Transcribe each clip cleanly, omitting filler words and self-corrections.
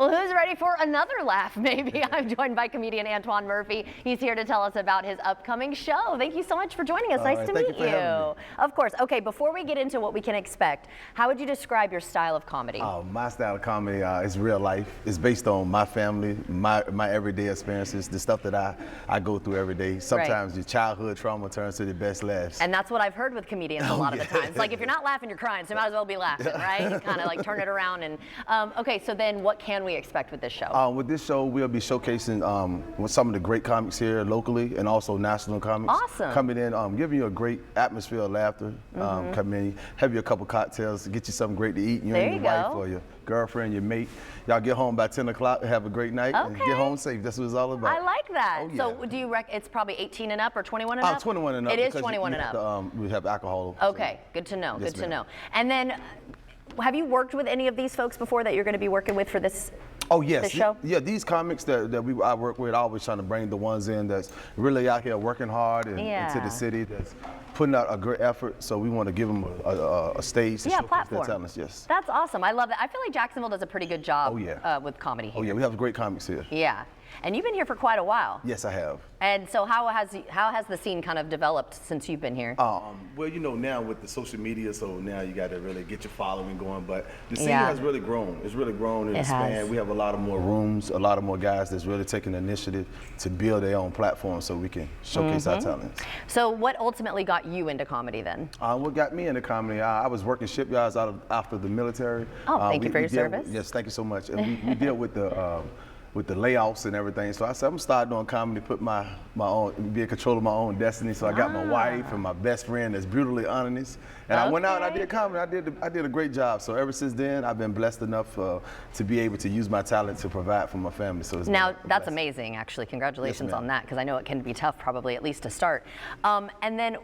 Well, who's ready for another laugh, maybe? I'm joined by comedian Antwan Murphy. He's here to tell us about his upcoming show. Thank you so much for joining us. Nice to meet you. Of course. Okay, before we get into what we can expect, how would you describe your style of comedy? My style of comedy is real life. It's based on my family, my everyday experiences, the stuff that I go through every day. Sometimes your childhood trauma turns to the best laughs. And that's what I've heard with comedians a lot of the times. Like, if you're not laughing, you're crying, so you might as well be laughing, right? You kind of like turn it around. And okay, so then what can we expect with this show? With this show, we'll be showcasing with some of the great comics here locally and also national comics. Awesome. Coming in, giving you a great atmosphere of laughter. Come in, have you a couple cocktails, get you something great to eat. You and your wife or your girlfriend, your mate. Y'all get home by 10 o'clock, have a great night, and get home safe. That's what it's all about. I like that. Oh, yeah. So do you it's probably 18 and up or 21 and up? 21 and up. It is 21 and up. We have alcohol. Okay, so. Good to know. Yes, good to know. And then, have you worked with any of these folks before that you're going to be working with for this? Oh yes, this show? Yeah. These comics that I work with, I always trying to bring the ones in that's really out here working hard and into the city, that's putting out a great effort. So we want to give them a stage to showcase platform. their talents. Yes. That's awesome. I love that. I feel like Jacksonville does a pretty good job with comedy here. Oh yeah, we have great comics here. Yeah. And you've been here for quite a while. Yes, I have. And so how has the scene kind of developed since you've been here? Well, you know, now with the social media, so now you got to really get your following going. But the scene has really grown. It's really grown and expanded. We have a lot of more rooms, a lot of more guys that's really taking the initiative to build their own platform so we can showcase our talents. So what ultimately got you into comedy then? What got me into comedy, I was working shipyards after the military. Oh, thank you for your service. Yes, thank you so much. And we deal with the layoffs and everything. So I said, I'm gonna start doing comedy, put my own, be in control of my own destiny. So I got my wife and my best friend that's brutally honest. And I went out and I did comedy. I did a great job. So ever since then, I've been blessed enough to be able to use my talent to provide for my family. So it's now that's amazing, actually. Congratulations on that, because I know it can be tough, probably at least to start. And then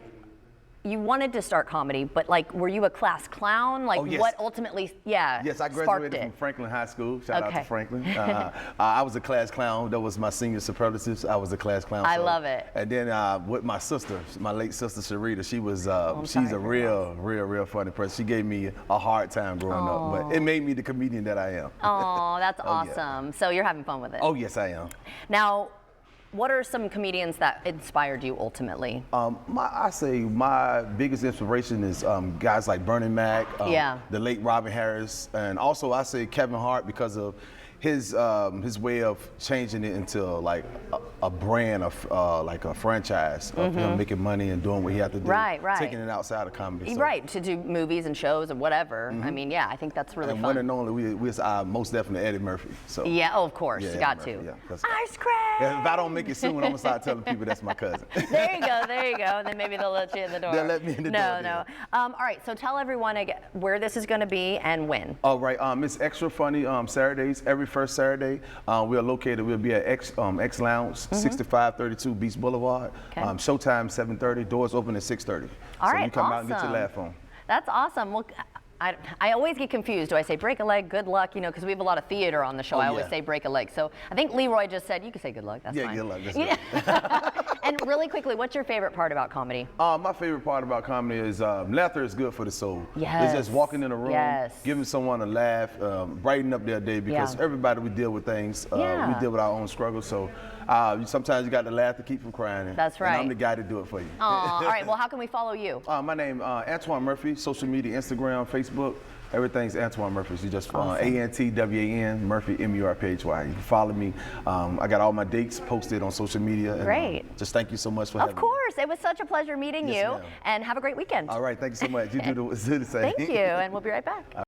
you wanted to start comedy, but like, were you a class clown? Like, what ultimately, Yes, I graduated from Franklin High School. Shout out to Franklin. I was a class clown. That was my senior superlatives. I was a class clown. I love it. And then with my sister, my late sister Sharita, she was, she's a real funny person. She gave me a hard time growing up, but it made me the comedian that I am. Oh, that's awesome. Yeah. So you're having fun with it. Oh, yes, I am. Now, what are some comedians that inspired you ultimately? I say my biggest inspiration is guys like Bernie Mac, the late Robin Harris, and also I say Kevin Hart because of his way of changing it into like a brand of like a franchise of him making money and doing what he had to do, taking it outside of comedy. Right, to do movies and shows and whatever. I mean, yeah, I think that's really fun. And one and only, we most definitely Eddie Murphy. So yeah, of course, you got to. Ice cream. If I don't make it soon, I'm gonna start telling people that's my cousin. There you go, there you go. And then maybe they'll let you in the door. They'll let me in the door. No. All right, so tell everyone again where this is going to be and when. All right, it's Extra Funny Saturdays, every first Saturday. We'll be at X Lounge, 6532 Beach Boulevard. Showtime 7:30. Doors open at 6:30. All right, so you come out and get your laugh on. That's awesome. Well, I always get confused. Do I say break a leg, good luck? You know, because we have a lot of theater on the show. I always say break a leg. So I think Leroy just said you can say good luck. That's fine. Yeah, good luck. That's good. And really quickly, what's your favorite part about comedy? My favorite part about comedy is laughter is good for the soul. Yes. It's just walking in a room, giving someone a laugh, brighten up their day, because everybody, we deal with things. We deal with our own struggles. So sometimes you got to laugh to keep from crying. That's right. And I'm the guy to do it for you. All right. Well, how can we follow you? My name Antwan Murphy. Social media, Instagram, Facebook. Everything's Antwan Murphy. You just ANTWAN Murphy MURPHY. You can follow me. I got all my dates posted on social media. Great. And, just thank you so much for having me. Of course. It was such a pleasure meeting you. And have a great weekend. All right. Thank you so much. You do the same. Thank you. And we'll be right back.